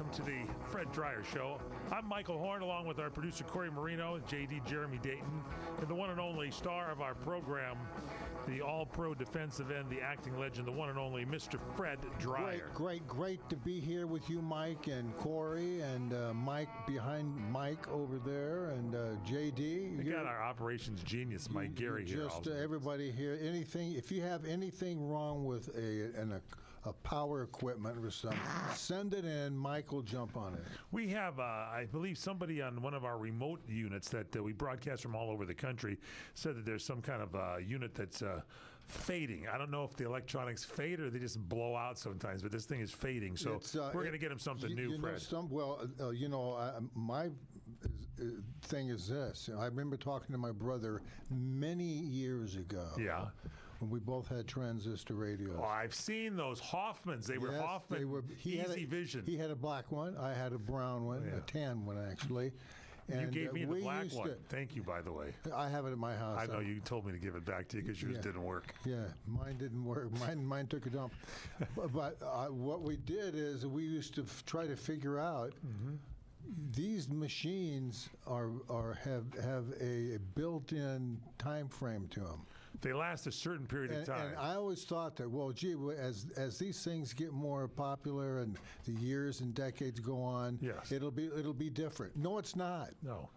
welcome to the Fred Dreyer Show. I'm Michael Horn, along with our producer Corey Marino, JD Jeremy Dayton, and the one and only star of our program, the all-pro defensive end, the acting legend, the one and only Mr. Fred Dreyer. Great to be here with you, Mike and Corey, and Mike behind Mike over there, and JD. We got our operations genius, Mike Gary, here. Just everybody here. If you have anything wrong with a power equipment or something, send it in. Mike will jump on it. We have, I believe, somebody on one of our remote units that we broadcast from all over the country said that there's some kind of unit that's fading. I don't know if the electronics fade or they just blow out sometimes, but this thing is fading. So we're going to get him something new, Fred. My thing is this. I remember talking to my brother many years ago. Yeah. When we both had transistor radios. Oh, I've seen those Hoffmans. They were Hoffman Easy Vision. He had a black one. I had a brown one, a tan one, actually. And you gave me the black one. Thank you, by the way. I have it at my house. I know you told me to give it back to you because yours didn't work. Yeah, mine didn't work. Mine took a dump. But what we did is we used to try to figure out. Mm-hmm. These machines have a built-in time frame to them. They last a certain period of time. And I always thought that, well, gee, as these things get more popular and the years and decades go on, yes, it'll be different. No, it's not. No,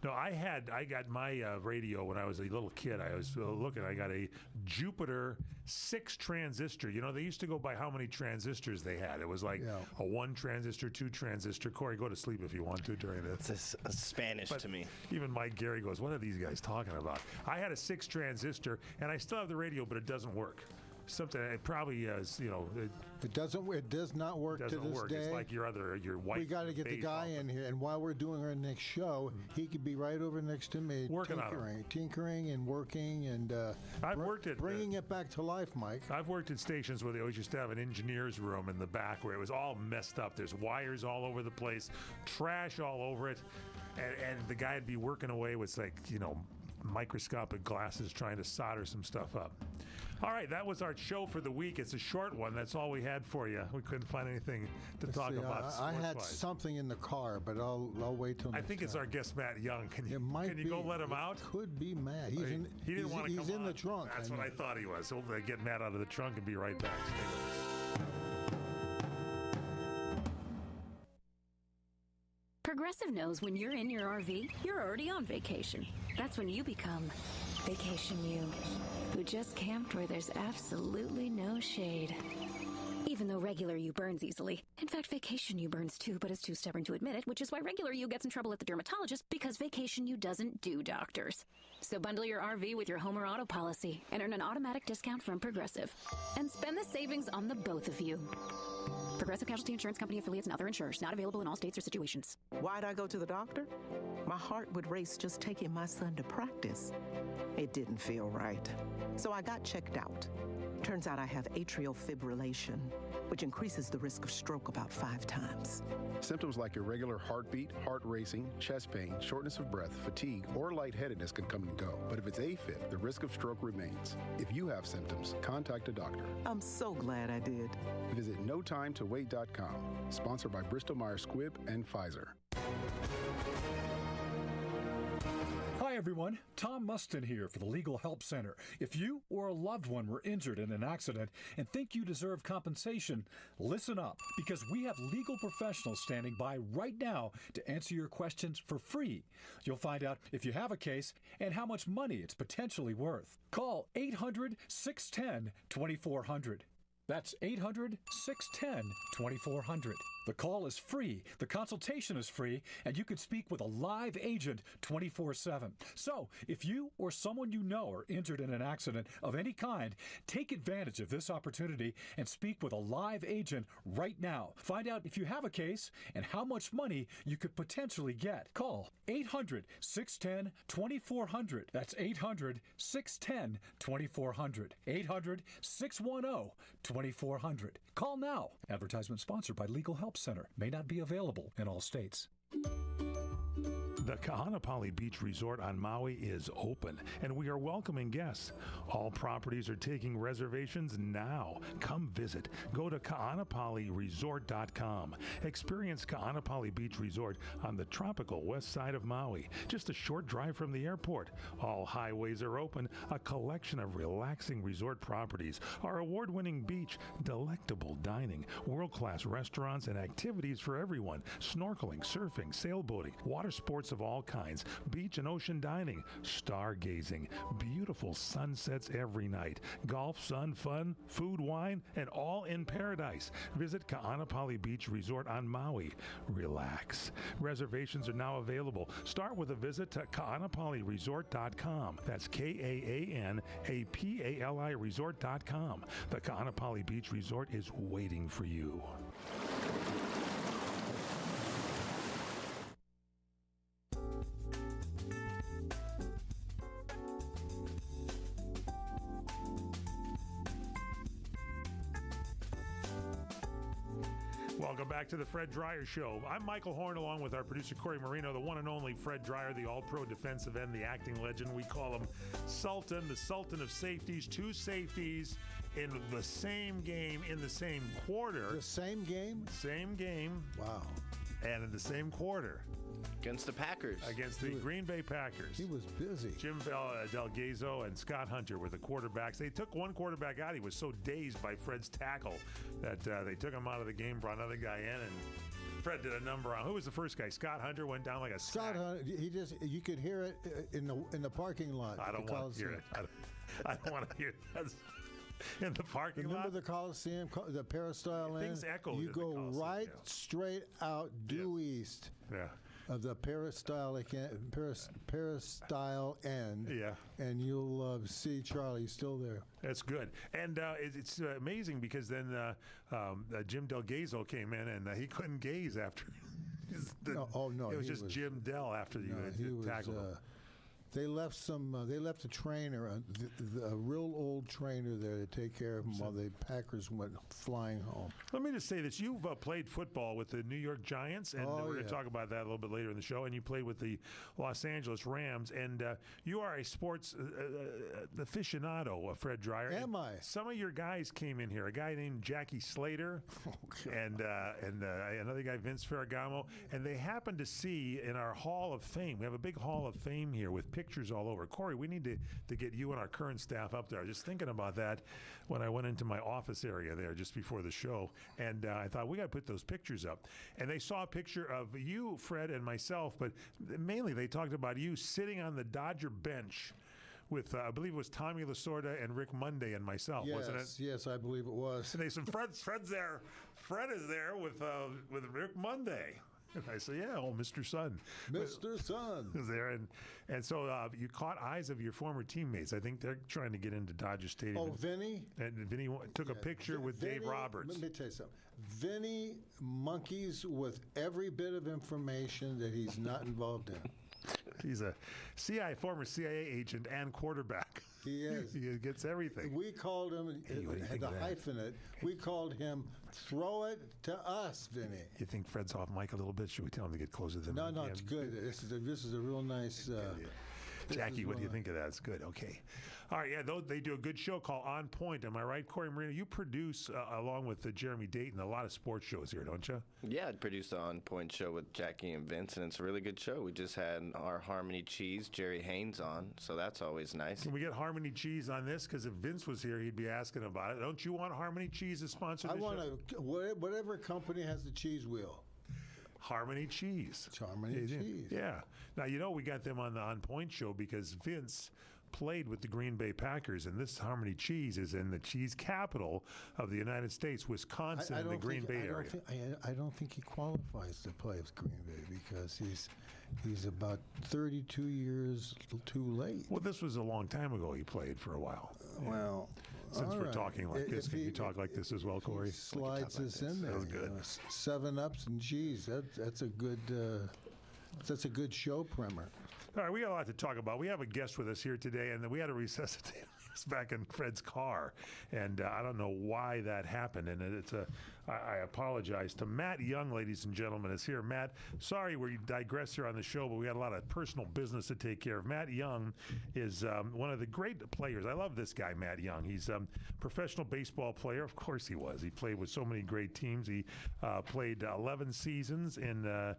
I got my radio when I was a little kid. I was looking. I got a Jupiter 6 transistor. You know, they used to go by how many transistors they had. It was like a 1 transistor, 2 transistor. Corey, go to sleep if you want to during this. It's Spanish to me. Even Mike Gary goes, what are these guys talking about? I had a 6 transistor, and I still have the radio, but it doesn't work. Something it probably is, It does not work to this day. It's like your wife. We got to get the guy in here, and while we're doing our next show, he could be right over next to me, tinkering and working, and bringing it back to life, Mike. I've worked at stations where they always used to have an engineer's room in the back where it was all messed up. There's wires all over the place, trash all over it, and the guy would be working away with microscopic glasses trying to solder some stuff up. All right, that was our show for the week. It's a short one. That's all we had for you. We couldn't find anything to talk about. I had something in the car, but I'll wait till next I think it's our guest, Matt Young. Can you go let him out? It could be Matt. He didn't want to come on. He's in the trunk. That's what I thought he was. So we'll get Matt out of the trunk and be right back. Stay with us. Progressive knows when you're in your RV, you're already on vacation. That's when you become Vacation You, who just camped where there's absolutely no shade. Even though regular you burns easily. In fact, Vacation You burns too, but is too stubborn to admit it, which is why regular you gets in trouble at the dermatologist, because Vacation You doesn't do doctors. So bundle your RV with your home or auto policy and earn an automatic discount from Progressive. And spend the savings on the both of you. Progressive Casualty Insurance Company affiliates and other insurers. Not available in all states or situations. Why'd I go to the doctor? My heart would race just taking my son to practice. It didn't feel right. So I got checked out. Turns out I have atrial fibrillation, which increases the risk of stroke about 5 times. Symptoms like irregular heartbeat, heart racing, chest pain, shortness of breath, fatigue, or lightheadedness can come and go. But if it's AFib, the risk of stroke remains. If you have symptoms, contact a doctor. I'm so glad I did. Visit NoTimeToWait.com. Sponsored by Bristol-Myers Squibb and Pfizer. Hi everyone, Tom Mustin here for the Legal Help Center. If you or a loved one were injured in an accident and think you deserve compensation, listen up, because we have legal professionals standing by right now to answer your questions for free. You'll find out if you have a case and how much money it's potentially worth. Call 800-610-2400. That's 800-610-2400. The call is free, the consultation is free, and you can speak with a live agent 24/7. So, if you or someone you know are injured in an accident of any kind, take advantage of this opportunity and speak with a live agent right now. Find out if you have a case and how much money you could potentially get. Call 800-610-2400. That's 800-610-2400. 800-610-2400. Call now. Advertisement sponsored by Legal Help Center. May not be available in all states. The Kahanapali Beach Resort on Maui is open, and we are welcoming guests. All properties are taking reservations now. Come visit. Go to kahanapaliresort.com. Experience Kahanapali Beach Resort on the tropical west side of Maui, just a short drive from the airport. All highways are open, a collection of relaxing resort properties, our award-winning beach, delectable dining, world-class restaurants, and activities for everyone. Snorkeling, surfing, sailboating, water sports of all kinds, beach and ocean dining, stargazing, beautiful sunsets every night, golf, sun, fun, food, wine, and all in paradise. Visit Kahanapali Beach Resort on Maui. Relax. Reservations are now available. Start with a visit to kahanapaliresort.com. That's KAANAPALI resort.com. The Kahanapali Beach Resort is waiting for you. Welcome back to the Fred Dreyer Show. I'm Michael Horn, along with our producer Corey Marino, the one and only Fred Dreyer, the all-pro defensive end, the acting legend. We call him Sultan, the Sultan of safeties. 2 safeties in the same game, in the same quarter. The same game? Same game. Wow. And in the same quarter. Against the Packers. Against the Green Bay Packers. He was busy. Jim Delgado and Scott Hunter were the quarterbacks. They took one quarterback out. He was so dazed by Fred's tackle that they took him out of the game, brought another guy in, and Fred did a number on. Who was the first guy? Scott Hunter went down like a Scott sack. Hunter, you could hear it in the parking lot. I don't want to hear it. I don't want to hear that. In the parking Remember lot? the Coliseum, the Peristyle End? Things echoed You in the go Coliseum, right yeah. straight out due east Yeah. of the Peristyle End. Yeah. And you'll see Charlie still there. That's good. And it's amazing because then Jim Delgado came in and he couldn't gaze after. No, It was he just Jim Dell after you tackled him. They left a trainer, a real old trainer there to take care of him while the Packers went flying home. Let me just say this. You've played football with the New York Giants, and we're going to talk about that a little bit later in the show, and you played with the Los Angeles Rams, and you are a sports aficionado, Fred Dreyer. Am I? Some of your guys came in here, a guy named Jackie Slater and another guy, Vince Ferragamo, and they happened to see in our Hall of Fame, we have a big Hall of Fame here with pictures all over. Corey, we need to get you and our current staff up there. I was just thinking about that when I went into my office area there just before the show, and I thought we got to put those pictures up. And they saw a picture of you, Fred, and myself, but mainly they talked about you sitting on the Dodger bench with, I believe it was Tommy Lasorda and Rick Monday and myself, wasn't it? Yes, I believe it was. And they said, Fred's there. Fred is there with Rick Monday. And I said, yeah, Mr. Sun. Mr. Sun was there. And so you caught eyes of your former teammates. I think they're trying to get into Dodger Stadium. Oh, Vinny? And Vinny took a picture with Dave Roberts. Let me tell you something. Vinny monkeys with every bit of information that he's not involved in. He's a former CIA agent and quarterback. He is. He gets everything. We called him, had the hyphen it, we called him Throw It to Us, Vinny. You think Fred's off mic a little bit? Should we tell him to get closer to the mic? No, it's good. This is a real nice... Jackie, what do you think of that? It's good. Okay. All right. Yeah, they do a good show called On Point. Am I right, Corey Marino? You produce, along with Jeremy Dayton, a lot of sports shows here, don't you? Yeah, I produced the On Point show with Jackie and Vince, and it's a really good show. We just had our Harmony Cheese, Jerry Haynes, on, so that's always nice. Can we get Harmony Cheese on this? Because if Vince was here, he'd be asking about it. Don't you want Harmony Cheese to sponsor this show? I want whatever company has the cheese wheel. Harmony Cheese. Harmony Cheese. Yeah. Now, we got them on the On Point show because Vince played with the Green Bay Packers, and this Harmony Cheese is in the cheese capital of the United States, Wisconsin, in the Green Bay area. I don't think he qualifies to play with Green Bay because he's about 32 years too late. Well, this was a long time ago he played for a while. Well, since we're talking like this, can you talk like this as well, Corey? Slides us in there. That was good. 7-Ups and cheese. That's a good show primer. All right, we got a lot to talk about. We have a guest with us here today, and we had to resuscitate us back in Fred's car, and I don't know why that happened. And it's I apologize to Matt Young, ladies and gentlemen, is here. Matt, sorry we digress here on the show, but we had a lot of personal business to take care of. Matt Young is one of the great players. I love this guy, Matt Young. He's a professional baseball player. Of course he was. He played with so many great teams. He played 11 seasons in the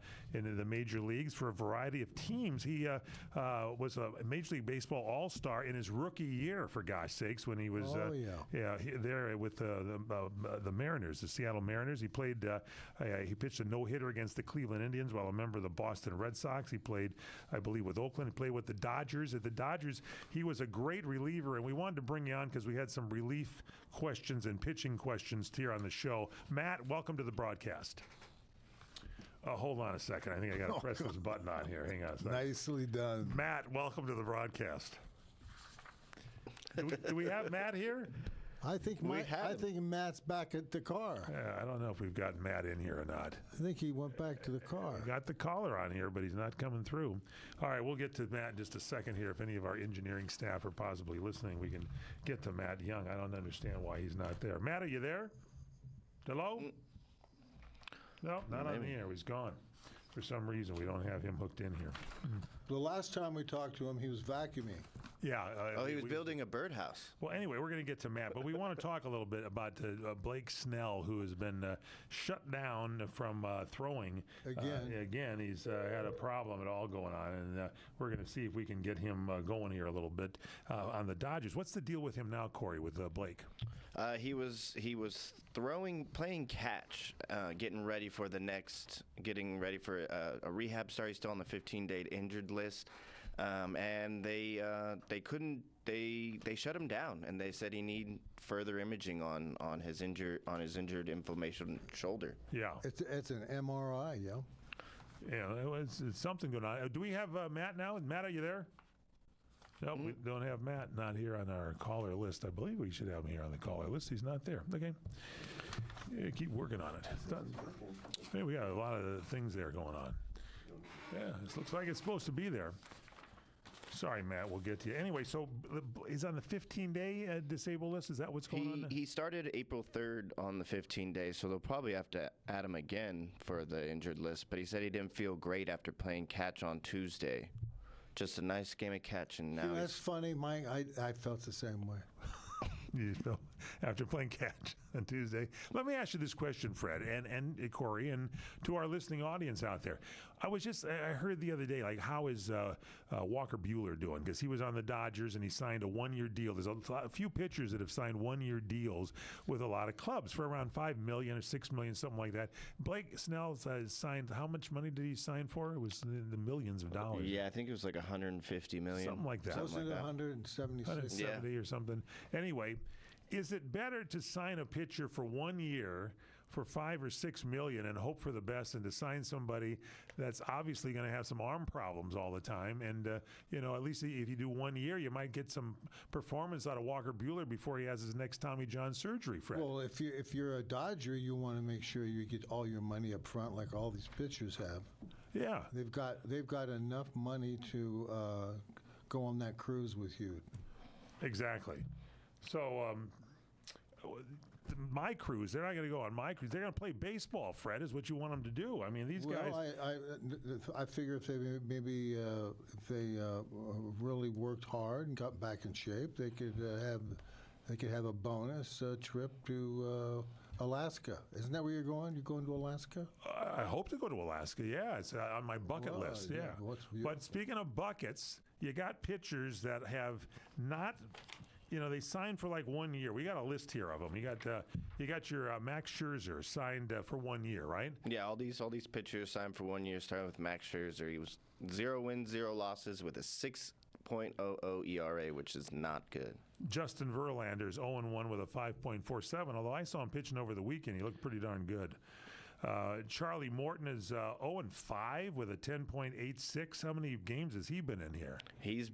major leagues for a variety of teams. He was a Major League Baseball All-Star in his rookie year, for gosh sakes, when he was there with the Mariners, the Seattle Mariners. He played. He pitched a no-hitter against the Cleveland Indians while a member of the Boston Red Sox. He played, I believe, with Oakland. He played with the Dodgers. At the Dodgers, he was a great reliever, and we wanted to bring you on because we had some relief questions and pitching questions here on the show. Matt, welcome to the broadcast. Hold on a second. I think I got to press this button on here. Hang on a second. Nicely done. Matt, welcome to the broadcast. Do we have Matt here? I think Matt's back at the car. Yeah, I don't know if we've got Matt in here or not. I think he went back to the car. We got the caller on here, but he's not coming through. All right, we'll get to Matt in just a second here. If any of our engineering staff are possibly listening, we can get to Matt Young. I don't understand why he's not there. Matt, are you there? Hello? No, not on the air. He's gone. For some reason, we don't have him hooked in here. The last time we talked to him, he was vacuuming. Yeah. He was building a birdhouse. Well, anyway, we're going to get to Matt, but we want to talk a little bit about Blake Snell, who has been shut down from throwing. Again, he's had a problem at all going on, and we're going to see if we can get him going here a little bit on the Dodgers. What's the deal with him now, Corey, with Blake? He was playing catch, getting ready for a rehab start. He's still on the 15-day injured list. And they shut him down, and they said he need further imaging on his injured inflammation shoulder. Yeah, it's an MRI, yeah. Yeah, it's something going on. Do we have Matt now? Matt, are you there? No, we don't have Matt. Not here on our caller list. I believe we should have him here on the caller list. He's not there. Okay. Yeah, keep working on it. Hey, we got a lot of things there going on. Yeah, it looks like it's supposed to be there. Sorry, Matt, we'll get to you. Anyway, so he's on the 15-day disabled list? Is that what's going on? He started April 3rd on the 15 days, so they'll probably have to add him again for the injured list. But he said he didn't feel great after playing catch on Tuesday. Just a nice game of catch, and now that's funny, Mike. I felt the same way. You felt after playing catch on Tuesday. Let me ask you this question, Fred, and Corey, and to our listening audience out there. I heard the other day, like, how is Walker Buehler doing? Because he was on the Dodgers and he signed a one-year deal. There's a few pitchers that have signed one-year deals with a lot of clubs for around $5 million or $6 million, something like that. Blake Snell signed. How much money did he sign for? It was in the millions of dollars. Yeah, I think it was like $150 million, something like that. Close to 176, 170 or something. Anyway, is it better to sign a pitcher for 1 year for $5 or $6 million and hope for the best, and to sign somebody that's obviously going to have some arm problems all the time? And at least if you do 1 year, you might get some performance out of Walker Buehler before he has his next Tommy John surgery, Fred. Well, if you're a Dodger, you want to make sure you get all your money up front, like all these pitchers have. Yeah, they've got enough money to go on that cruise with you. Exactly. So. My cruise, they're not going to go on my cruise. They're going to play baseball, Fred, is what you want them to do. I mean, these guys. I figure if they really worked hard and got back in shape, they could have a bonus trip to Alaska. Isn't that where you're going? You're going to Alaska? I hope to go to Alaska. Yeah, it's on my bucket list. Yeah. But speaking of buckets, you got pitchers that have not. They signed for like 1 year. We got a list here of them. You got your Max Scherzer signed for 1 year, right? Yeah, all these pitchers signed for 1 year. Starting with Max Scherzer, he was 0 wins, 0 losses with a 6.00 ERA, which is not good. Justin Verlander's 0-1 with a 5.47. Although I saw him pitching over the weekend, he looked pretty darn good. Charlie Morton is 0-5 with a 10.86. How many games has he been in here? He's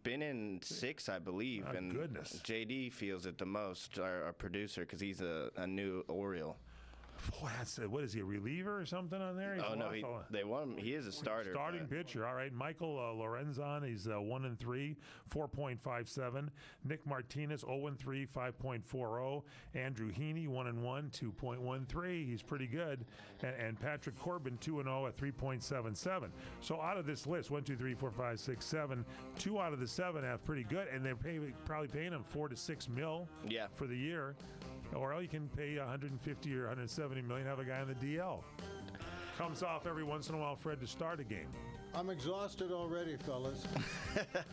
been in 6, I believe. And goodness. JD feels it the most, our producer, because he's a new Oriole. Boy, what is he, a reliever or something on there? He's Oh no, awful. they want him. He is a starter. Starting but- pitcher. All right. Michael Lorenzon, he's 1-3, 4.57. Nick Martinez, 0-3, 5.40. Andrew Heaney, 1-1, 2.13. He's pretty good. And Patrick Corbin, 2-0 at 3.77. So out of this list, 1, 2, 3, 4, 5, 6, 7, 2 out of the 7 have pretty good, and they're probably paying him $4 to $6 million Yeah. for the year. Or you can pay 150 or 170 million, have a guy on the DL. Comes off every once in a while, Fred, to start a game. I'm exhausted already, fellas.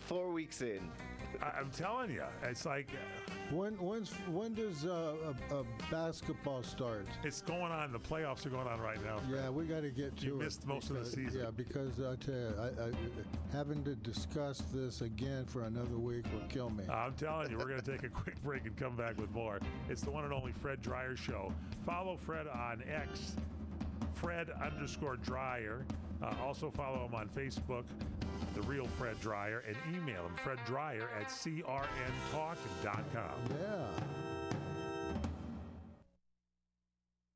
4 weeks in. I'm telling you, it's like When does a basketball start? it's going on. The playoffs are going on right now. Fred. Yeah, we got to get to You it. missed most of the because- season. Yeah, because I tell you, I having to discuss this again for another week will kill me. I'm telling you, we're going to take a quick break and come back with more. It's the one and only Fred Dryer Show. Follow Fred on X, Fred_Dryer. Also follow him on Facebook, The Real Fred Dryer, and email him, freddryer@crntalk.com. Yeah.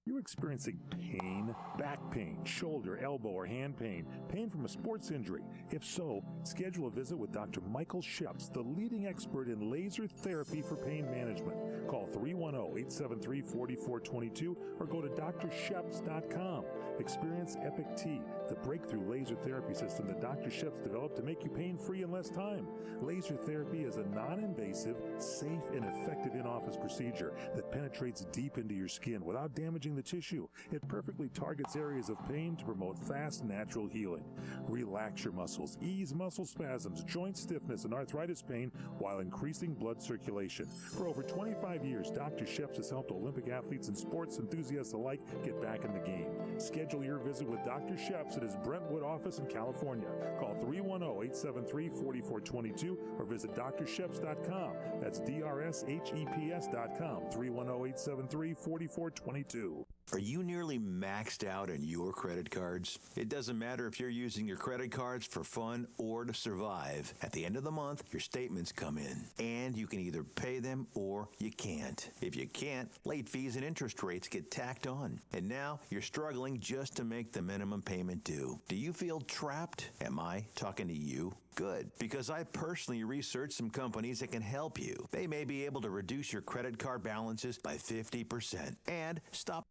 You're experiencing pain, back pain, shoulder, elbow, or hand pain, pain from a sports injury. If so, schedule a visit with Dr. Michael Sheps, the leading expert in laser therapy for pain management. Call 310-873-4422 or go to drsheps.com. Experience Epic T, the breakthrough laser therapy system that Dr. Sheps developed to make you pain-free in less time. Laser therapy is a non-invasive, safe, and effective in-office procedure that penetrates deep into your skin without damaging the tissue. It perfectly targets areas of pain to promote fast, natural healing. Relax your muscles, ease muscle spasms, joint stiffness, and arthritis pain while increasing blood circulation. For over 25 years, Dr. Sheps has helped Olympic athletes and sports enthusiasts alike get back in the game. Schedule your visit with Dr. Sheps at his Brentwood office in California. Call 310-873-4422 or visit drsheps.com. That's DRSHEPS.com. 310-873-4422. Are you nearly maxed out on your credit cards? It doesn't matter if you're using your credit cards for fun or to survive. At the end of the month, your statements come in, and you can either pay them or you can't. If you can't, late fees and interest rates get tacked on. And now you're struggling just to make the minimum payment due. Do you feel trapped? Am I talking to you? Good, because I personally researched some companies that can help you. They may be able to reduce your credit card balances by 50% and stop.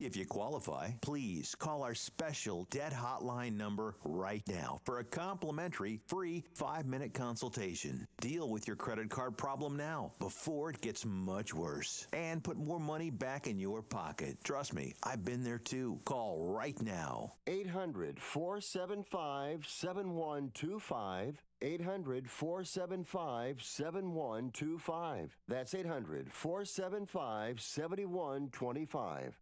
If you qualify, please call our special debt hotline number right now for a complimentary free 5-minute consultation. Deal with your credit card problem now before it gets much worse and put more money back in your pocket. Trust me, I've been there too. Call right now. 800-475-7125. 800-475-7125. That's 800-475-7125.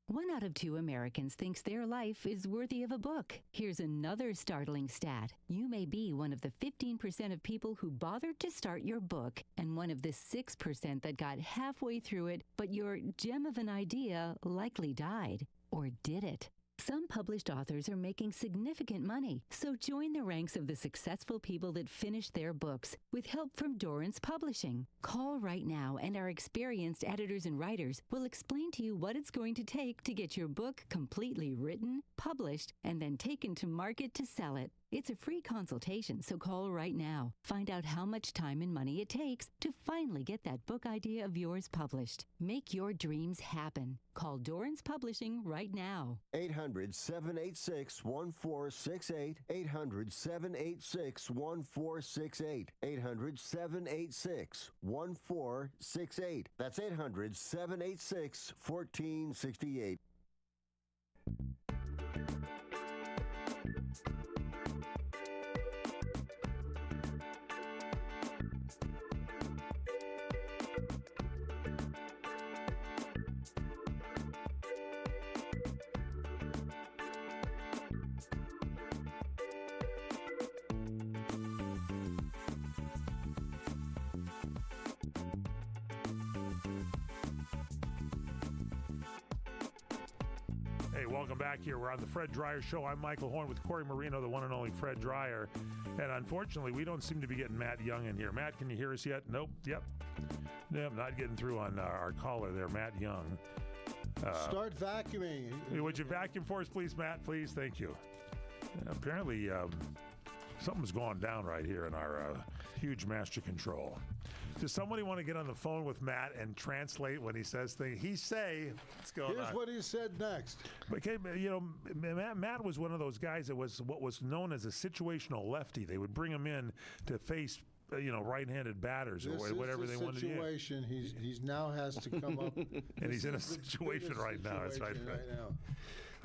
1 out of 2 Americans thinks their life is worthy of a book. Here's another startling stat. You may be one of the 15% of people who bothered to start your book and one of the 6% that got halfway through it, but your gem of an idea likely died. Or did it? Some published authors are making significant money, so join the ranks of the successful people that finished their books with help from Dorrance Publishing. Call right now, and our experienced editors and writers will explain to you what it's going to take to get your book completely written, published, and then taken to market to sell it. It's a free consultation, so call right now. Find out how much time and money it takes to finally get that book idea of yours published. Make your dreams happen. Call Dorrance Publishing right now. 800-786-1468. 800-786-1468. 800-786-1468. That's 800-786-1468. Hey, welcome back here. We're on the Fred Dryer Show. I'm Michael Horn with Corey Marino, the one and only Fred Dryer. And unfortunately, we don't seem to be getting Matt Young in here. Matt, can you hear us yet? Nope. Yep. Nope, not getting through on our caller there, Matt Young. Start vacuuming. Would you vacuum for us, please, Matt? Please, thank you. Apparently, something's going down right here in our huge master control. Does somebody want to get on the phone with Matt and translate when he says things? He say, what's going on? Here's what he said next. Okay, Matt was one of those guys that was what was known as a situational lefty. They would bring him in to face right-handed batters or whatever they wanted to do. Situation. He's now has to come up. And he's in a situation right now. That's right.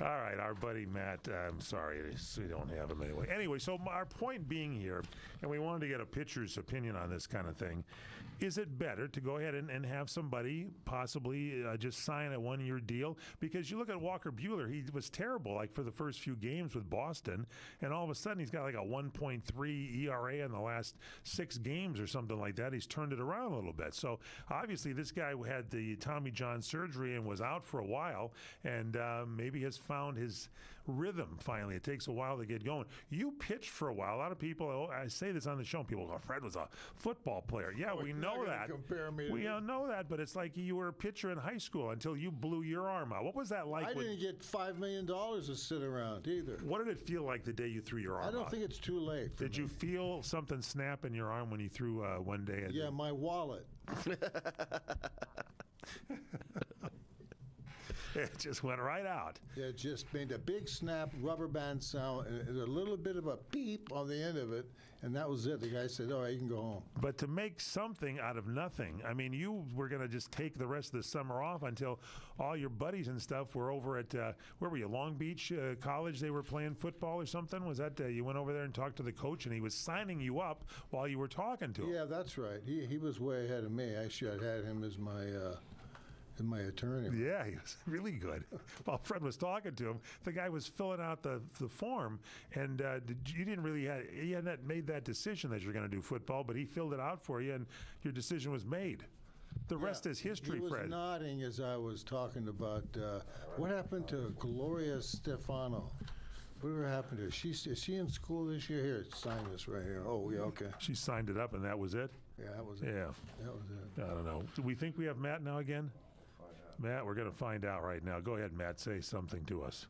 All right, our buddy Matt, I'm sorry, we don't have him anyway. Anyway, so our point being here, and we wanted to get a pitcher's opinion on this kind of thing, is it better to go ahead and have somebody possibly just sign a one-year deal? Because you look at Walker Buehler, he was terrible like for the first few games with Boston, and all of a sudden he's got like a 1.3 ERA in the last 6 games or something like that. He's turned it around a little bit. So obviously this guy had the Tommy John surgery and was out for a while, and maybe has found his rhythm finally. It takes a while to get going. You pitched for a while. A lot of people, I say this on the show, and people go, Fred was a football player. Yeah, we know that. We know that, but it's like you were a pitcher in high school until you blew your arm out. What was that like? I didn't get $5 million to sit around either. What did it feel like the day you threw your arm out? I don't think it's too late. Did you feel something snap in your arm when you threw one day? Yeah, my wallet. It just went right out. It just made a big snap, rubber band sound, and a little bit of a beep on the end of it, and that was it. The guy said, all right, you can go home. But to make something out of nothing, I mean, you were going to just take the rest of the summer off until all your buddies and stuff were over at, where were you, Long Beach College? They were playing football or something? Was that, you went over there and talked to the coach, and he was signing you up while you were talking to him? Yeah, that's right. He was way ahead of me. I should have had him as my attorney. Yeah, he was really good. While Fred was talking to him, the guy was filling out the form, and you didn't really he hadn't made that decision that you're going to do football, but he filled it out for you, and your decision was made. The rest is history, Fred. He was nodding as I was talking about what happened to Gloria Stefano. Whatever happened to her? Is she in school this year? Here, sign this right here. Oh, yeah, okay. She signed it up, and that was it? Yeah, that was it. Yeah. That was it. I don't know. Do we think we have Matt now again? Matt, we're going to find out right now. Go ahead, Matt. Say something to us.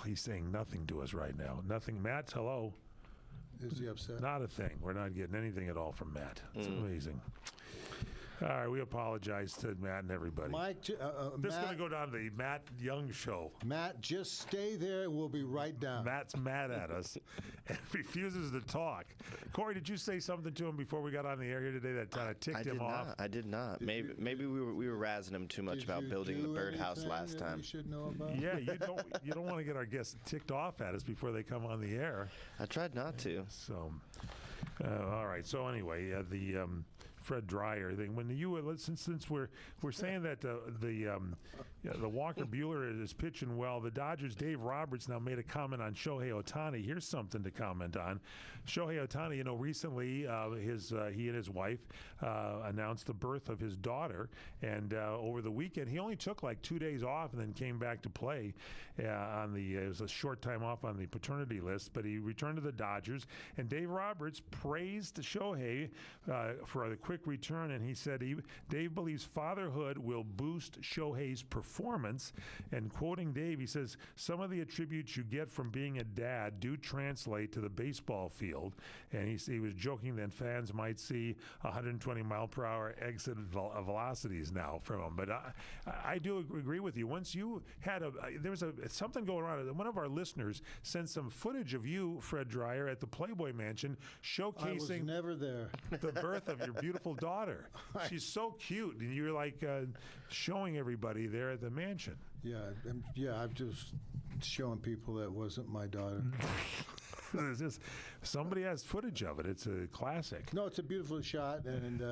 He's saying nothing to us right now. Nothing. Matt, hello. Is he upset? Not a thing. We're not getting anything at all from Matt. It's amazing. All right, we apologize to Matt and everybody. Mike, this is going to go down to the Matt Young Show. Matt, just stay there and we'll be right down. Matt's mad at us and refuses to talk. Corey, did you say something to him before we got on the air here today that kind of ticked him off? I did not. Maybe we were razzing him too much about building the birdhouse last time. You should know about? Yeah, you don't want to get our guests ticked off at us before they come on the air. I tried not to. So, all right. So anyway, the Fred Dreyer thing. When since we're saying that the Walker Buehler is pitching well, the Dodgers' Dave Roberts now made a comment on Shohei Ohtani. Here's something to comment on. Shohei Ohtani, recently he and his wife announced the birth of his daughter, and over the weekend he only took like 2 days off and then came back to play. It was a short time off on the paternity list, but he returned to the Dodgers, and Dave Roberts praised Shohei for the quick return, and he said Dave believes fatherhood will boost Shohei's performance. And quoting Dave, he says, some of the attributes you get from being a dad do translate to the baseball field. And he was joking that fans might see 120 mile per hour exit velocities now from him. But I do agree with you. Once you had there was something going on. One of our listeners sent some footage of you, Fred Dreyer, at the Playboy Mansion showcasing I was never there. The birth of your beautiful daughter. She's so cute, and you're like showing everybody there at the mansion. Yeah, I'm just showing people that wasn't my daughter. Somebody has footage of it. It's a classic. No, it's a beautiful shot, and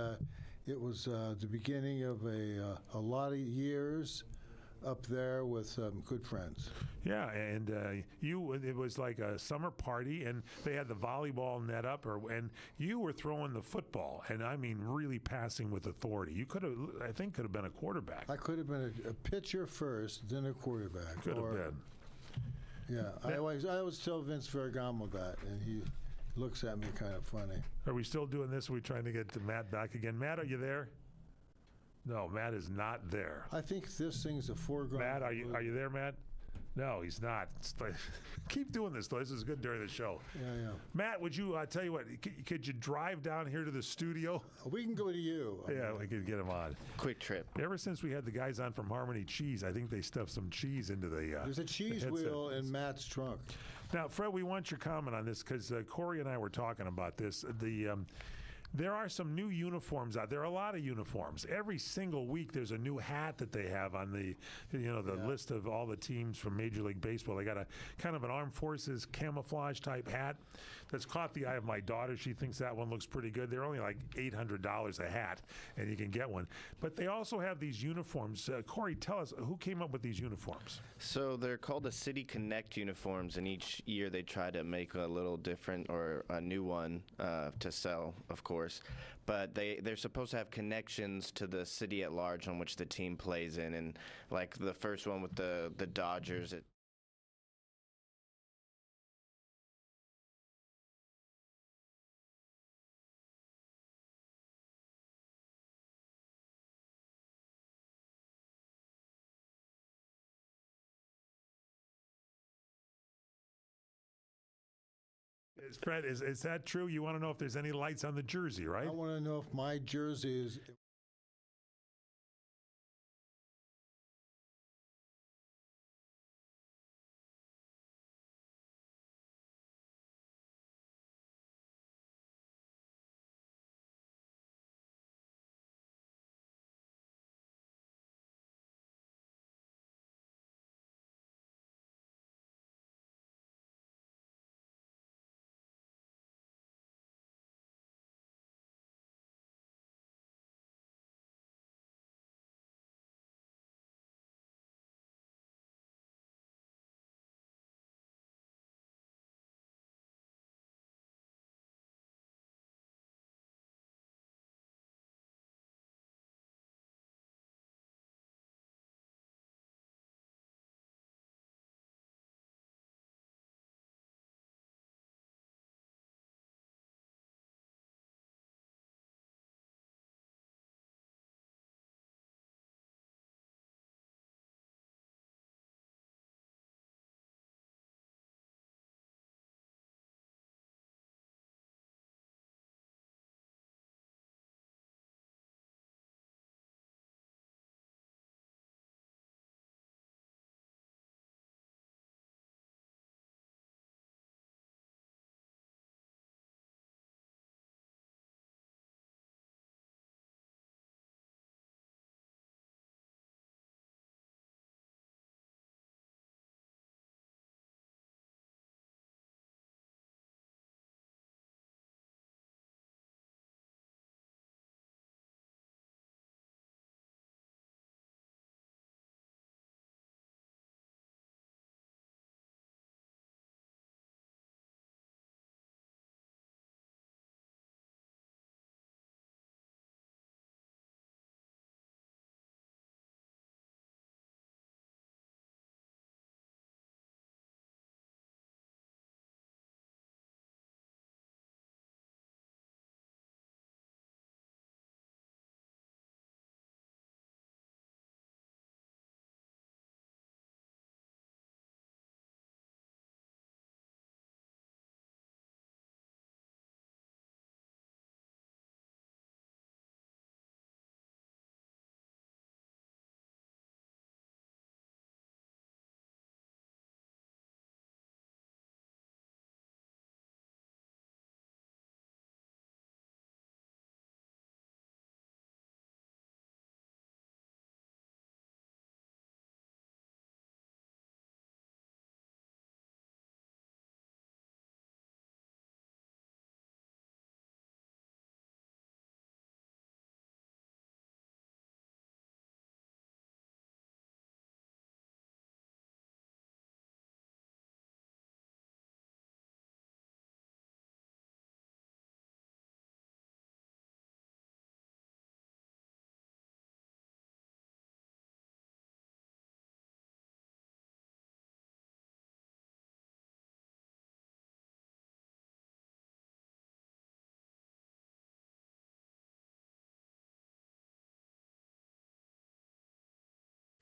it was the beginning of a lot of years up there with some good friends. Yeah, and it was like a summer party, and they had the volleyball net up, and you were throwing the football, and I mean really passing with authority. You could have been a quarterback. I could have been a pitcher first, then a quarterback. Could have been. Yeah, I always tell Vince Ferragamo that, and he looks at me kind of funny. Are we still doing this? Are we trying to get Matt back again? Matt, are you there? No, Matt is not there. I think this thing's a foregone. Matt, are you there, Matt? No, he's not. Keep doing this, though. This is good during the show. Yeah. Matt, would you tell you what? Could you drive down here to the studio? We can go to you. Yeah, we could get him on. Quick trip. Ever since we had the guys on from Harmony Cheese, I think they stuffed some cheese into the. There's a cheese the wheel in Matt's trunk. Now, Fred, we want your comment on this because Corey and I were talking about this. There are some new uniforms out there. A lot of uniforms. Every single week, there's a new hat that they have on the list of all the teams from Major League Baseball. They got a kind of an Armed Forces camouflage type hat that's caught the eye of my daughter. She thinks that one looks pretty good. They're only like $800 a hat, and you can get one. But they also have these uniforms. Corey, tell us who came up with these uniforms. So they're called the City Connect uniforms, and each year they try to make a little different or a new one to sell, of course. But they're supposed to have connections to the city at large on which the team plays in, and like the first one with the Dodgers. Fred, is that true? You want to know if there's any lights on the jersey, right? I want to know if my jersey is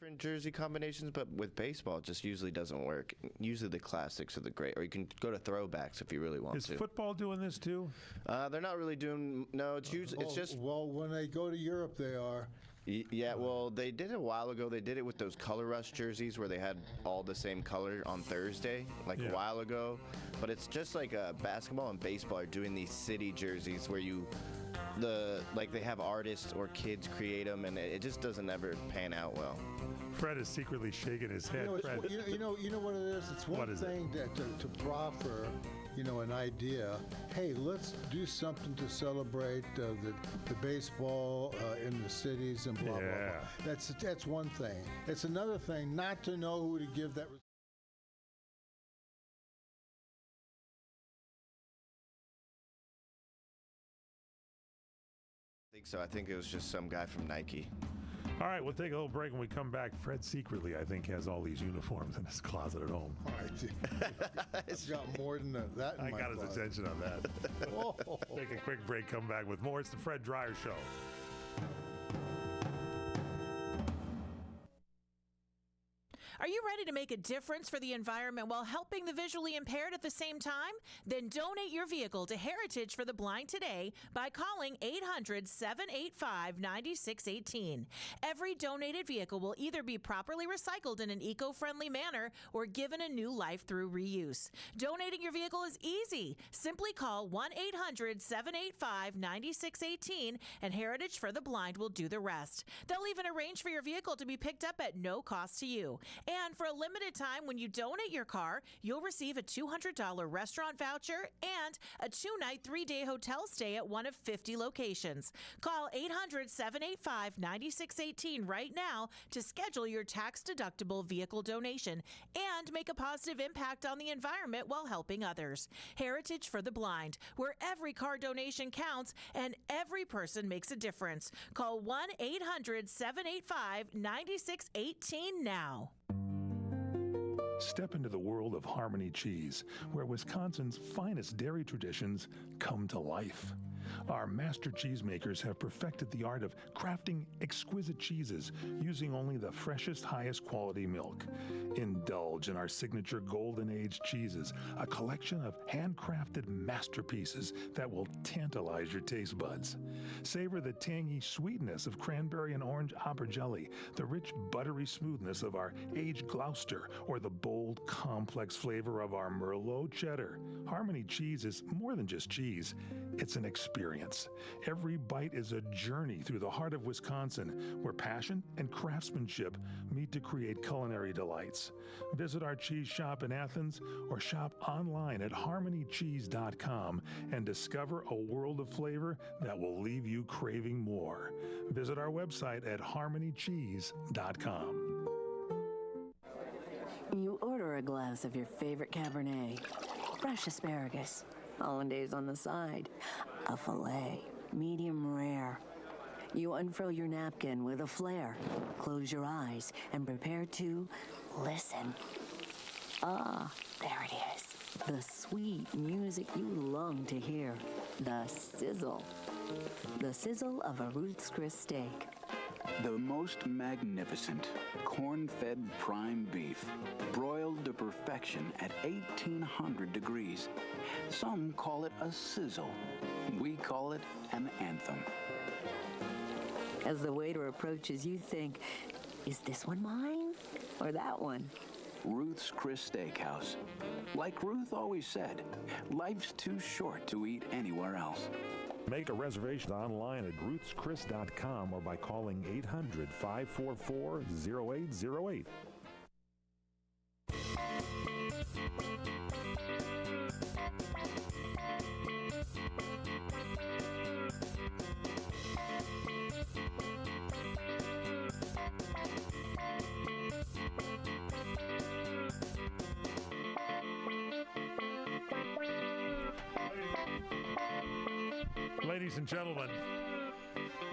different jersey combinations, but with baseball, it just usually doesn't work. Usually the classics are the great, or you can go to throwbacks if you really want Is to. football doing this too? They're not really doing. No, it's usually it's just. Well, when they go to Europe, they are. Yeah, well, they did it a while ago. They did it with those Color Rush jerseys where they had all the same color on Thursday, a while ago. But it's just like basketball and baseball are doing these city jerseys where they have artists or kids create them, and it just doesn't ever pan out well. Fred is secretly shaking his head. Fred. You know what it is? It's one thing to proffer, an idea. Hey, let's do something to celebrate the baseball in the cities and blah, blah, blah. That's one thing. It's another thing not to know who to give that. I think it was just some guy from Nike. All right, we'll take a little break. When we come back, Fred secretly, I think, has all these uniforms in his closet at home. I've got more than that in I my got his closet. attention on that. Take a quick break, come back with more. It's the Fred Dreyer Show. Are you ready to make a difference for the environment while helping the visually impaired at the same time? Then donate your vehicle to Heritage for the Blind today by calling 800-785-9618. Every donated vehicle will either be properly recycled in an eco-friendly manner or given a new life through reuse. Donating your vehicle is easy. Simply call 1-800-785-9618 and Heritage for the Blind will do the rest. They'll even arrange for your vehicle to be picked up at no cost to you. And for a limited time, when you donate your car, you'll receive a $200 restaurant voucher and a 2-night, 3-day hotel stay at one of 50 locations. Call 800-785-9618 right now to schedule your tax-deductible vehicle donation and make a positive impact on the environment while helping others. Heritage for the Blind, where every car donation counts and every person makes a difference. Call 1-800-785-9618 now. Step into the world of Harmony Cheese, where Wisconsin's finest dairy traditions come to life. Our master cheesemakers have perfected the art of crafting exquisite cheeses using only the freshest, highest quality milk. Indulge in our signature Golden Age cheeses, a collection of handcrafted masterpieces that will tantalize your taste buds. Savor the tangy sweetness of cranberry and orange Auber jelly, the rich buttery smoothness of our aged Gloucester, or the bold, complex flavor of our Merlot cheddar. Harmony Cheese is more than just cheese. It's an experience. Every bite is a journey through the heart of Wisconsin, where passion and craftsmanship meet to create culinary delights. Visit our cheese shop in Athens or shop online at harmonycheese.com and discover a world of flavor that will leave you craving more. Visit our website at harmonycheese.com. You order a glass of your favorite Cabernet, fresh asparagus, hollandaise on the side, a filet, medium rare. You unfurl your napkin with a flair, close your eyes, and prepare to listen. Ah, there it is. The sweet music you long to hear. The sizzle. The sizzle of a Ruth's Chris steak. The most magnificent corn-fed prime beef, broiled to perfection at 1,800 degrees. Some call it a sizzle. We call it an anthem. As the waiter approaches, you think, is this one mine or that one? Ruth's Chris Steakhouse. Like Ruth always said, life's too short to eat anywhere else. Make a reservation online at ruthschris.com or by calling 800-544-0808. Ladies and gentlemen,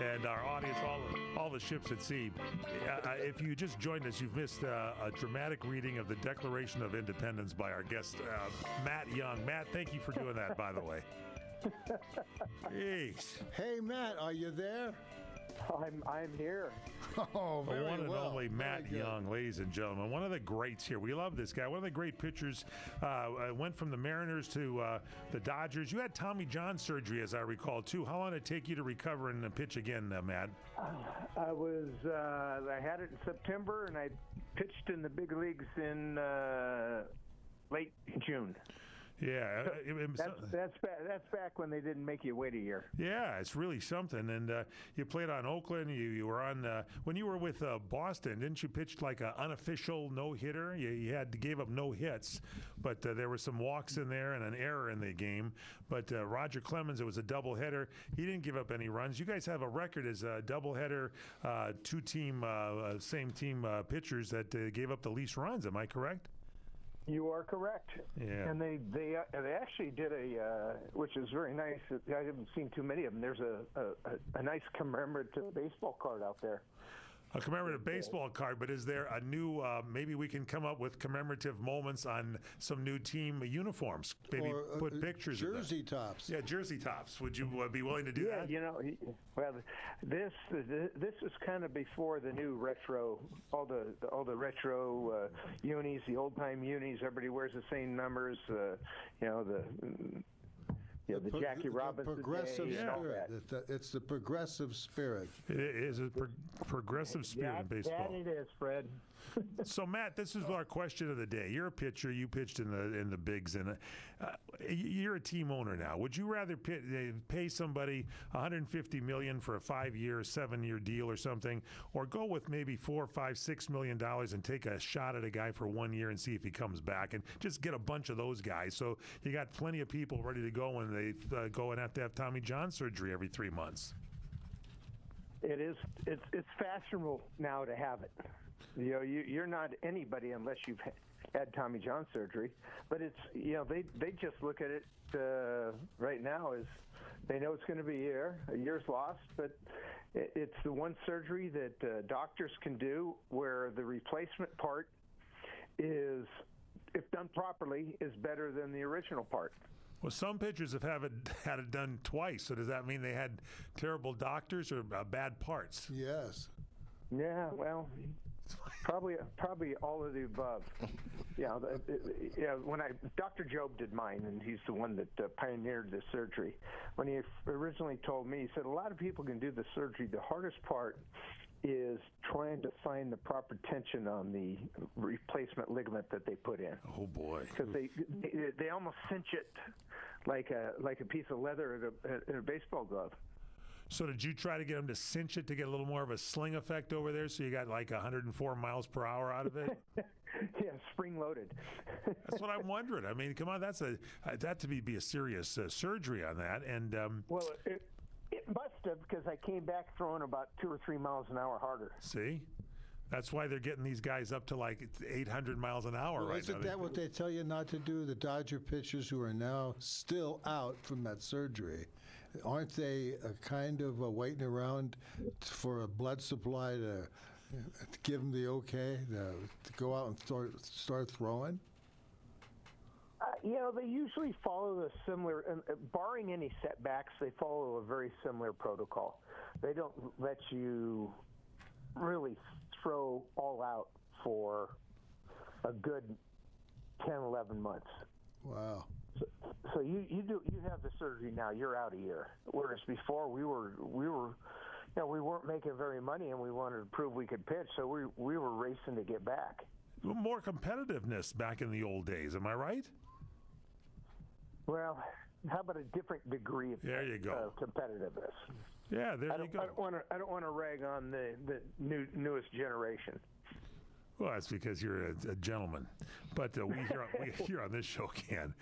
and our audience, all the ships at sea, if you just joined us, you've missed a dramatic reading of the Declaration of Independence by our guest, Matt Young. Matt, thank you for doing that, by the way. Jeez. Hey, Matt, are you there? I'm here. Oh, The very one and well. only Matt Very good. Young, ladies and gentlemen. One of the greats here. We love this guy. One of the great pitchers. Went from the Mariners to the Dodgers. You had Tommy John surgery, as I recall, too. How long did it take you to recover and pitch again, Matt? I had it in September, and I pitched in the big leagues in late June. Yeah, That's back when they didn't make you wait a year. yeah, it's really something. And you played on Oakland. You were on when you were with Boston. Didn't you pitch like an unofficial no hitter? You gave up no hits, but there were some walks in there and an error in the game. But Roger Clemens, it was a doubleheader. He didn't give up any runs. You guys have a record as a doubleheader, same team pitchers that gave up the least runs. Am I correct? You are correct. Yeah. And they actually did which is very nice. I haven't seen too many of them. There's a nice commemorative baseball card out there. A commemorative baseball card, but is there a new, maybe we can come up with commemorative moments on some new team uniforms? Maybe put pictures of them. Jersey tops. Yeah, jersey tops. Would you be willing to do that? Yeah, well, this is kind of before the new retro, all the retro unis, the old time unis. Everybody wears the same numbers. The Jackie Robinson progressive Day and all spirit. that. It's the progressive spirit. It is a progressive spirit in baseball. That it is, Fred. So, Matt, this is our question of the day. You're a pitcher. You pitched in the bigs, and you're a team owner now. Would you rather pay somebody $150 million for a 5-year, 7-year deal or something, or go with maybe $4, $5, $6 million and take a shot at a guy for 1 year and see if he comes back, and just get a bunch of those guys? So you got plenty of people ready to go when they go and have to have Tommy John surgery every 3 months. It is. It's fashionable now to have it. You're not anybody unless you've had Tommy John surgery. But it's they just look at it right now as they know it's going to be a year's lost. But it's the one surgery that doctors can do where the replacement part is, if done properly, is better than the original part. Well, some pitchers have had it done twice. So does that mean they had terrible doctors or bad parts? Yes. Yeah, well, probably all of the above. When Dr. Job did mine, and he's the one that pioneered the surgery. When he originally told me, he said a lot of people can do the surgery. The hardest part is trying to find the proper tension on the replacement ligament that they put in. Oh boy! Because they almost cinch it like a piece of leather in a baseball glove. So did you try to get them to cinch it to get a little more of a sling effect over there, so you got like 104 miles per hour out of it? Yeah, spring loaded. That's what I'm wondering. I mean, come on, that to be a serious surgery on that. And well, it must have, because I came back throwing about 2 or 3 miles an hour harder. See? That's why they're getting these guys up to like 800 miles an hour right now. Isn't that what they tell you not to do? The Dodger pitchers who are now still out from that surgery, aren't they kind of waiting around for a blood supply to give them the okay to go out and start throwing? They usually follow the similar, barring any setbacks, they follow a very similar protocol. They don't let you really throw all out for a good 10, 11 months. Wow. So you have the surgery now, you're out a year. Whereas before we weren't making very money and we wanted to prove we could pitch, so we were racing to get back. More competitiveness back in the old days, am I right? Well, how about a different degree of competitiveness? Yeah, there you go. I don't want to rag on the newest generation. Well, that's because you're a gentleman. But we here on this show can.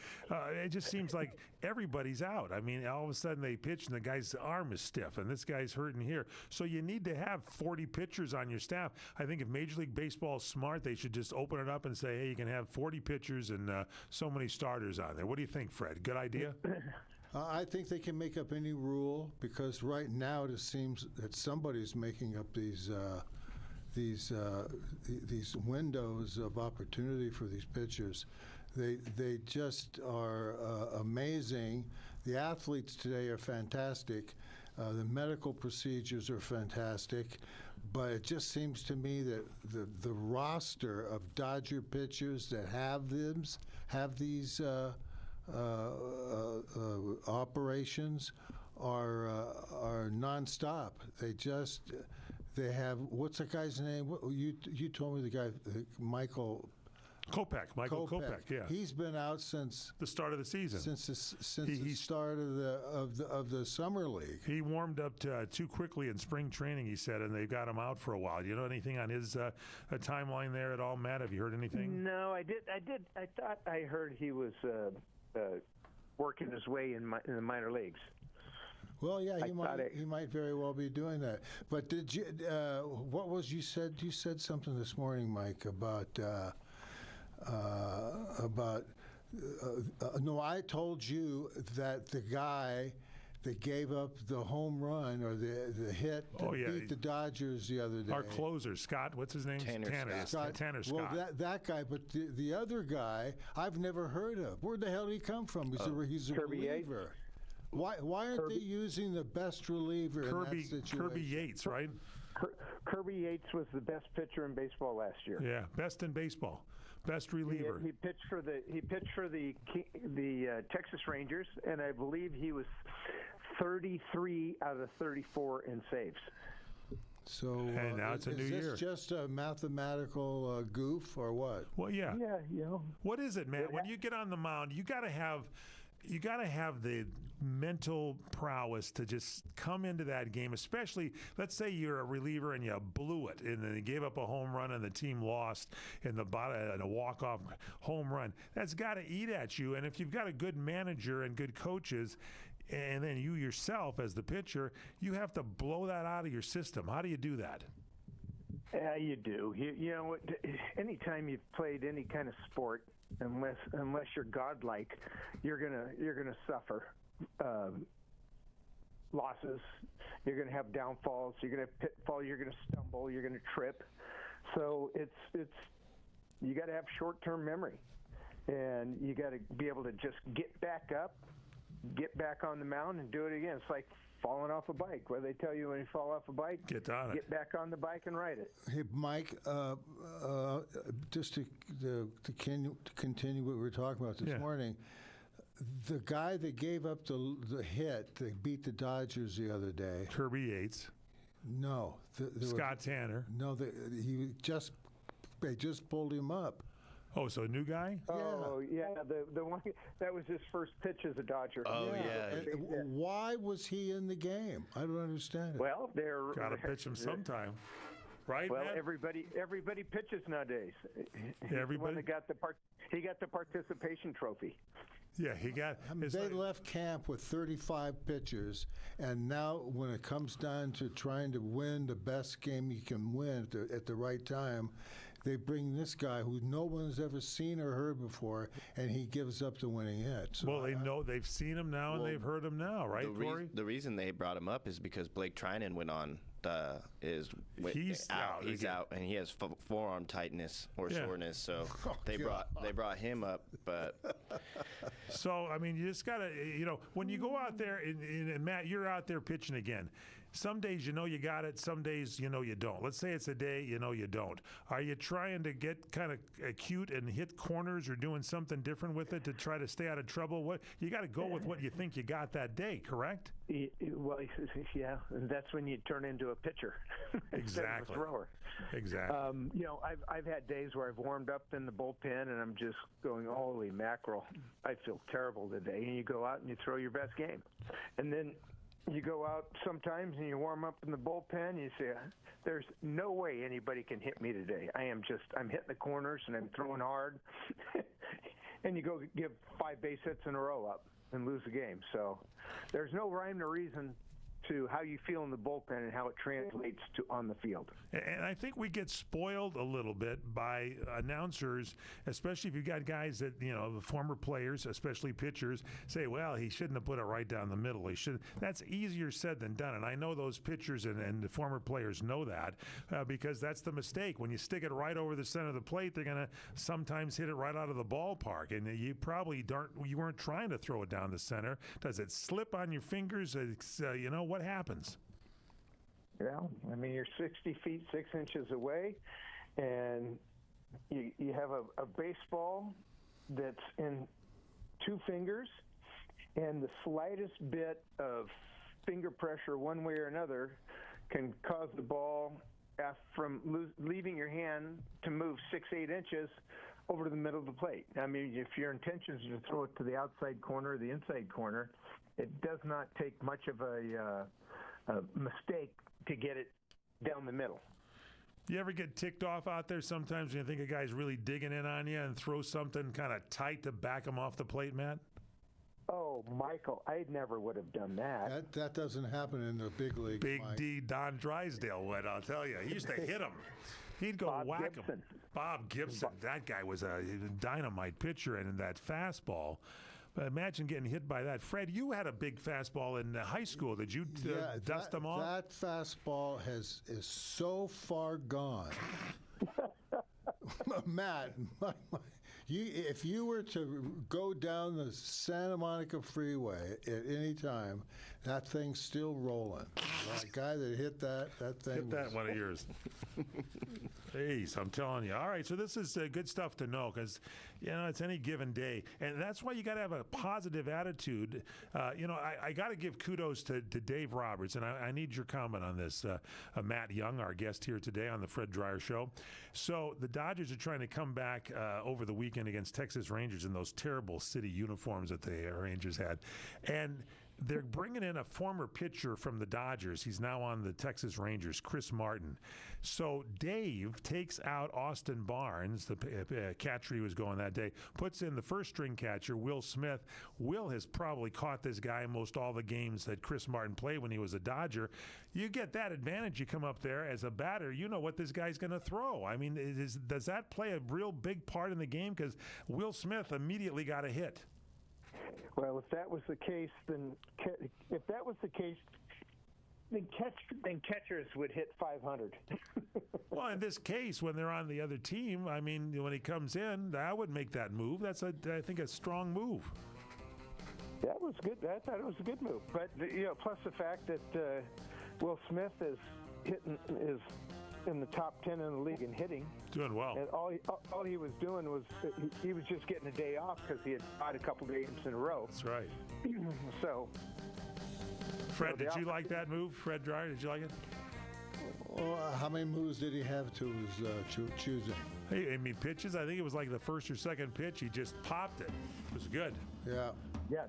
It just seems like everybody's out. I mean, all of a sudden they pitch and the guy's arm is stiff and this guy's hurting here. So you need to have 40 pitchers on your staff. I think if Major League Baseball is smart, they should just open it up and say, hey, you can have 40 pitchers and so many starters on there. What do you think, Fred? Good idea? I think they can make up any rule, because right now it seems that somebody's making up these windows of opportunity for these pitchers. They just are amazing. The athletes today are fantastic. The medical procedures are fantastic, but it just seems to me that the roster of Dodger pitchers that have these operations are nonstop. They have, what's the guy's name? You told me the guy, Michael Kopech, yeah. He's been out since the start of the season. Since the start of the summer league. He warmed up too quickly in spring training, he said, and they've got him out for a while. You know anything on his timeline there at all, Matt? Have you heard anything? No, I did. I thought I heard he was working his way in the minor leagues. Well, yeah, he might very well be doing that. But did you? What was you said? You said something this morning, Mike, about. No, I told you that the guy that gave up the home run or the hit that beat the Dodgers the other day. Our closer, Scott. What's his name? Tanner Scott. Well, that guy, but the other guy, I've never heard of. Where the hell did he come from? He's a reliever. Why aren't they using the best reliever in that situation? Kirby Yates, right? Kirby Yates was the best pitcher in baseball last year. Yeah, best in baseball, best reliever. He pitched for the Texas Rangers, and I believe he was 33 out of 34 in saves. So and now it's a new year. Is this just a mathematical goof or what? Well, yeah. Yeah, you know. What is it, man? When you get on the mound, you got to have the mental prowess to just come into that game, especially, let's say you're a reliever and you blew it and then you gave up a home run and the team lost in the bottom and a walk-off home run. That's got to eat at you. And if you've got a good manager and good coaches, and then you yourself as the pitcher, you have to blow that out of your system. How do you do that? Yeah, you do. You know, anytime you've played any kind of sport, unless you're godlike, you're gonna suffer losses. You're gonna have downfalls. You're gonna have pitfall. You're gonna stumble. You're gonna trip. So it's you got to have short-term memory, and you got to be able to just get back up, get back on the mound, and do it again. It's like falling off a bike. Where they tell you when you fall off a bike, get back on the bike and ride it. Hey, Mike, just to continue what we were talking about this morning, the guy that gave up the hit that beat the Dodgers the other day, Kirby Yates. No, Scott Tanner. No, they just pulled him up. Oh, so a new guy? Oh, yeah, the one that was his first pitch as a Dodger. Oh, yeah. Why was he in the game? I don't understand it. Well, they're got to pitch him sometime, right? Well, man? everybody pitches nowadays. Everybody he got the participation trophy. Yeah, he got. They left camp with 35 pitchers, and now when it comes down to trying to win the best game you can win at the right time, they bring this guy who no one's ever seen or heard before, and he gives up the winning hit. So well, they've seen him now and they've heard him now, right, Corey? The reason they brought him up is because Blake Trinan went on. He's out. He's out, and he has forearm tightness or soreness. So they brought him up. But so I mean, you just gotta, when you go out there and Matt, you're out there pitching again. Some days you got it. Some days you don't. Let's say it's a day you don't. Are you trying to get kind of acute and hit corners or doing something different with it to try to stay out of trouble? What you got to go with what you think you got that day, correct? Well, yeah, that's when you turn into a pitcher. Exactly. A thrower. Exactly. I've had days where I've warmed up in the bullpen and I'm just going, holy mackerel, I feel terrible today. And you go out and you throw your best game, and then you go out sometimes and you warm up in the bullpen and you say, there's no way anybody can hit me today. I'm hitting the corners and I'm throwing hard. And you go give 5 base hits in a row up and lose the game. So there's no rhyme or reason to how you feel in the bullpen and how it translates to on the field. And I think we get spoiled a little bit by announcers, especially if you've got guys that, former players, especially pitchers, say, well, he shouldn't have put it right down the middle. He should. That's easier said than done. And I know those pitchers and the former players know that because that's the mistake. When you stick it right over the center of the plate, they're going to sometimes hit it right out of the ballpark. And you probably you weren't trying to throw it down the center. Does it slip on your fingers? What what happens? Well, I mean, you're 60 feet 6 inches away, and you have a baseball that's in 2 fingers, and the slightest bit of finger pressure one way or another can cause the ball from leaving your hand to move 6-8 inches over to the middle of the plate. I mean, if your intention is to throw it to the outside corner or the inside corner, it does not take much of a mistake to get it down the middle. You ever get ticked off out there sometimes when you think a guy's really digging in on you and throw something kind of tight to back him off the plate, Matt? Oh, Michael, I never would have done that. That doesn't happen in the big league. Big Mike. D, Don Drysdale would, I'll tell you. He used to hit him. He'd go Bob whack Gibson. him. Bob Gibson. That guy was a dynamite pitcher, and in that fastball. But imagine getting hit by that. Fred, you had a big fastball in high school. Did you dust them off? That fastball is so far gone. Matt, if you were to go down the Santa Monica Freeway at any time, that thing's still rolling. That guy that hit that thing. Hit that one of yours. Jeez, I'm telling you. All right, so this is good stuff to know because, it's any given day. And that's why you got to have a positive attitude. I got to give kudos to Dave Roberts, and I need your comment on this. Matt Young, our guest here today on the Fred Dryer Show. So the Dodgers are trying to come back over the weekend against Texas Rangers in those terrible city uniforms that the Rangers had. And they're bringing in a former pitcher from the Dodgers. He's now on the Texas Rangers, Chris Martin. So Dave takes out Austin Barnes, the catcher he was going that day, puts in the first-string catcher, Will Smith. Will has probably caught this guy in most all the games that Chris Martin played when he was a Dodger. You get that advantage. You come up there as a batter, you know what this guy's going to throw. I mean, does that play a real big part in the game? Because Will Smith immediately got a hit. Well, if that was the case, then catchers would hit 500. Well, in this case, when they're on the other team, I mean, when he comes in, I would make that move. That's, I think, a strong move. That was good. I thought it was a good move. But, plus the fact that Will Smith is in the top 10 in the league in hitting. Doing well. And all he was doing was he was just getting a day off because he had fought a couple games in a row. That's right. So, Fred, did you like that move? Fred Dryer, did you like it? Well, how many moves did he have to his choosing? Hey, I mean, pitches, I think it was like the first or second pitch. He just popped it. It was good. Yeah. Yes.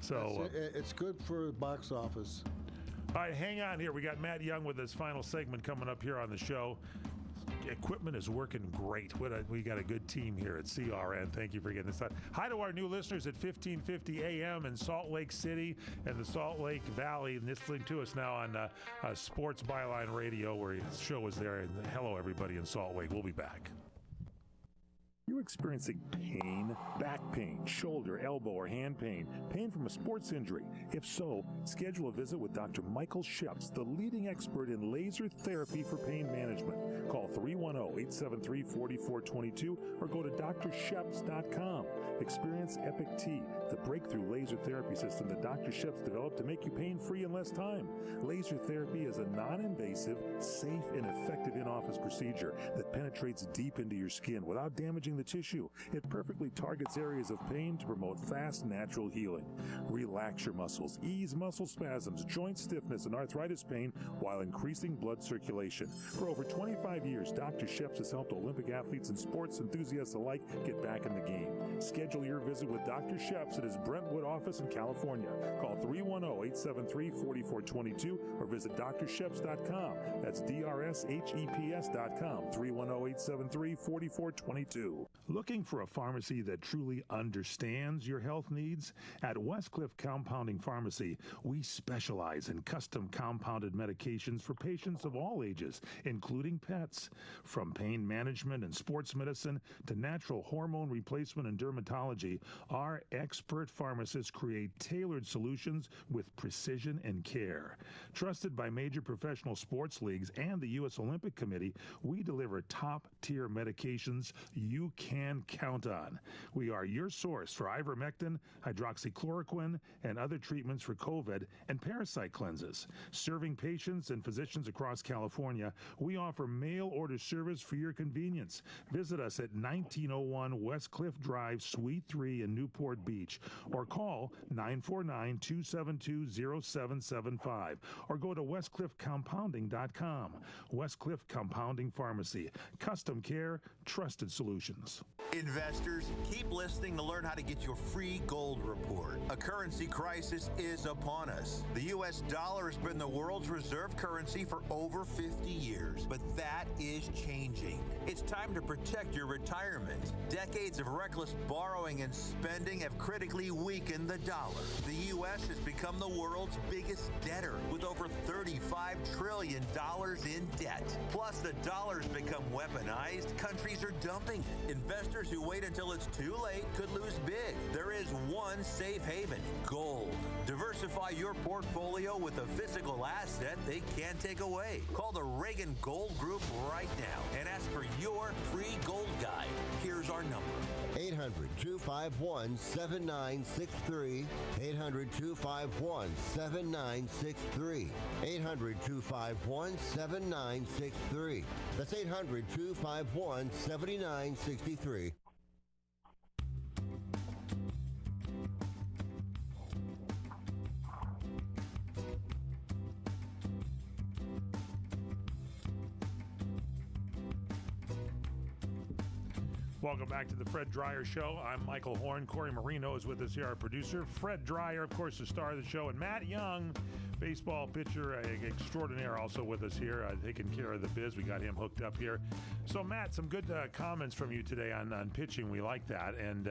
So it's good for box office. All right, hang on here. We got Matt Young with his final segment coming up here on the show. Equipment is working great. We got a good team here at CRN. Thank you for getting this done. Hi to our new listeners at 1550 AM in Salt Lake City and the Salt Lake Valley, and listening to us now on Sports Byline Radio, where the show is there. And hello, everybody in Salt Lake. We'll be back. You're experiencing pain, back pain, shoulder, elbow, or hand pain, pain from a sports injury. If so, schedule a visit with Dr. Michael Sheps, the leading expert in laser therapy for pain management. Call 310-873-4422 or go to drsheps.com. Experience Epic T, the breakthrough laser therapy system that Dr. Sheps developed to make you pain-free in less time. Laser therapy is a non-invasive, safe, and effective in-office procedure that penetrates deep into your skin without damaging the tissue. It perfectly targets areas of pain to promote fast, natural healing. Relax your muscles, ease muscle spasms, joint stiffness, and arthritis pain while increasing blood circulation. For over 25 years, Dr. Sheps has helped Olympic athletes and sports enthusiasts alike get back in the game. Schedule your visit with Dr. Sheps at his Brentwood office in California. Call 310-873-4422 or visit drsheps.com. That's DRSHEPS.com. 310-873-4422. Looking for a pharmacy that truly understands your health needs? At Westcliff Compounding Pharmacy, we specialize in custom compounded medications for patients of all ages, including pets. From pain management and sports medicine to natural hormone replacement and dermatology, our expert pharmacists create tailored solutions with precision and care. Trusted by major professional sports leagues and the U.S. Olympic Committee, we deliver top-tier medications you can count on. We are your source for ivermectin, hydroxychloroquine, and other treatments for COVID and parasite cleanses. Serving patients and physicians across California, we offer mail order service for your convenience. Visit us at 1901 West Cliff Drive, Suite 3 in Newport Beach, or call 949-272-0775, or go to westcliffcompounding.com. Westcliff Compounding Pharmacy. Custom care, trusted solutions. Investors, keep listening to learn how to get your free gold report. A currency crisis is upon us. The U.S. dollar has been the world's reserve currency for over 50 years, but that is changing. It's time to protect your retirement. Decades of reckless borrowing and spending have critically weakened the dollar. The U.S. has become the world's biggest debtor with over $35 trillion in debt. Plus, the dollar's become weaponized. Countries are dumping it. Investors who wait until it's too late could lose big. There is one safe haven: gold. Diversify your portfolio with a physical asset they can't take away. Call the Reagan Gold Group right now and ask for your free gold guide. Here's our number: 800-251-7963. 800-251-7963. 800-251-7963. That's 800-251-7963. Welcome back to the Fred Dreyer Show. I'm Michael Horn. Corey Marino is with us here, our producer. Fred Dreyer, of course, the star of the show. And Matt Young, baseball pitcher extraordinaire, also with us here, taking care of the biz. We got him hooked up here. So, Matt, some good comments from you today on pitching. We like that. And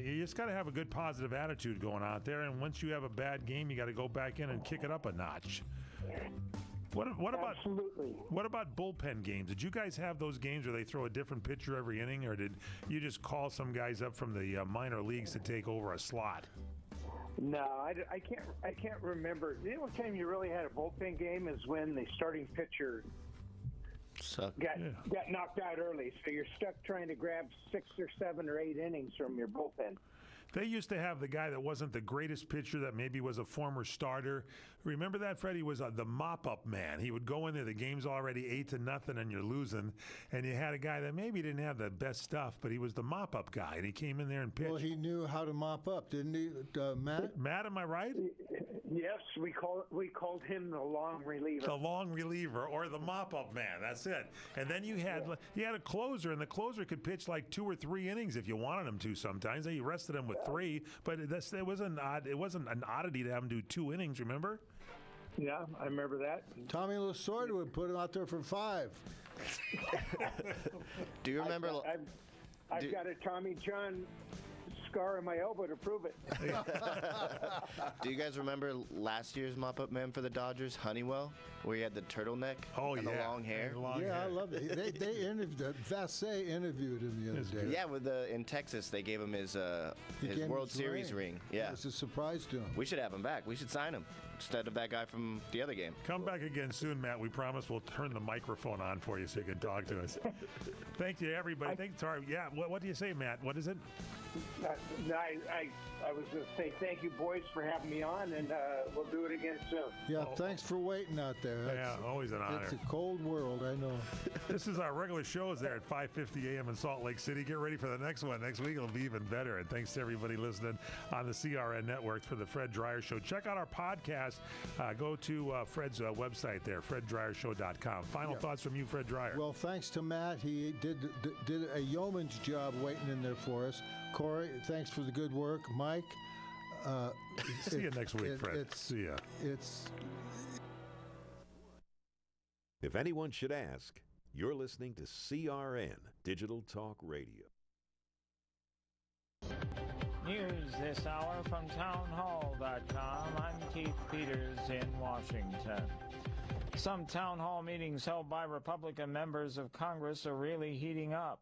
you just got to have a good positive attitude going out there. And once you have a bad game, you got to go back in and kick it up a notch. What about bullpen games? Did you guys have those games where they throw a different pitcher every inning, or did you just call some guys up from the minor leagues to take over a slot? No, I can't remember. The only time you really had a bullpen game is when the starting pitcher got knocked out early, so you're stuck trying to grab 6 or 7 or 8 innings from your bullpen. They used to have the guy that wasn't the greatest pitcher, that maybe was a former starter. Remember that, Freddie? He was the mop-up man. He would go in there, the game's already 8-0 and you're losing, and you had a guy that maybe didn't have the best stuff, but he was the mop-up guy, and he came in there and pitched. Well, he knew how to mop up, didn't he, Matt? Matt, am I right? Yes, we called him the long reliever. The long reliever, or the mop-up man. That's it. And then you had a closer, and the closer could pitch like 2 or 3 innings if you wanted him to. Sometimes they rested him with 3, but it wasn't an oddity to have him do 2 innings. Remember? Yeah, I remember that. Tommy Lasorda would put him out there for 5. Do you remember? I've got a Tommy John scar on my elbow to prove it. Do you guys remember last year's mop-up man for the Dodgers, Honeywell, where he had the turtleneck and the long hair? I love it. They interviewed Vassay interviewed him the other day. Yeah, in Texas, they gave him his World Series ring. Yeah, it was a surprise to him. We should have him back. We should sign him instead of that guy from the other game. Come back again soon, Matt. We promise we'll turn the microphone on for you so you can talk to us. Thank you, everybody. What do you say, Matt? What is it? I was going to say thank you, boys, for having me on, and we'll do it again soon. Yeah, thanks for waiting out there. Always an honor. It's a cold world, I know. This is our regular shows there at 5:50 a.m. in Salt Lake City. Get ready for the next one. Next week it'll be even better. And thanks to everybody listening on the CRN Network for the Fred Dreyer Show. Check out our podcast. Go to Fred's website there, FredDryerShow.com. Final thoughts from you, Fred Dreyer. Well, thanks to Matt. He did a yeoman's job waiting in there for us. Corey, thanks for the good work. Mike, see you next week, Fred. See ya. If anyone should ask, you're listening to CRN Digital Talk Radio. News this hour from townhall.com. I'm Keith Peters in Washington. Some town hall meetings held by Republican members of Congress are really heating up.